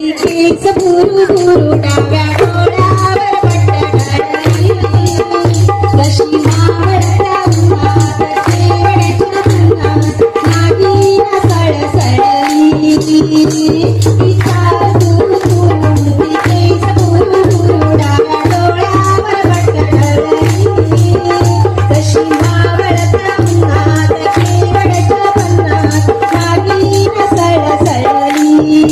बुरु बुरु डाव्या डोळ्यावर पट्ट घालली कशी मावळत्या उन्हात शेवटच्या उन्हात नागिन सळसळली तिचा बुरु बुरु केस बुरु बुरु डाव्या डोळ्यावर पट्ट घालली कशी मावळत्या उन्हात शेवटच्या उन्हात नागिन सळसळली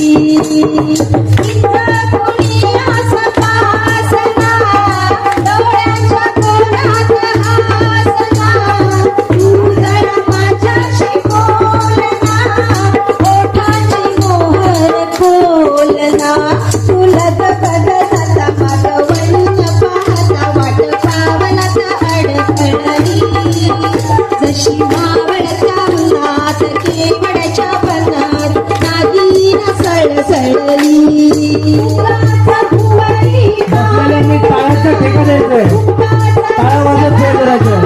जशी मावळत्या उन्हात केवडच्या पन्नात नागिन सळसळली आपल्याला मी टाळ्याचा ठेका द्यायचंय टाळा वाजत खेळ करायचं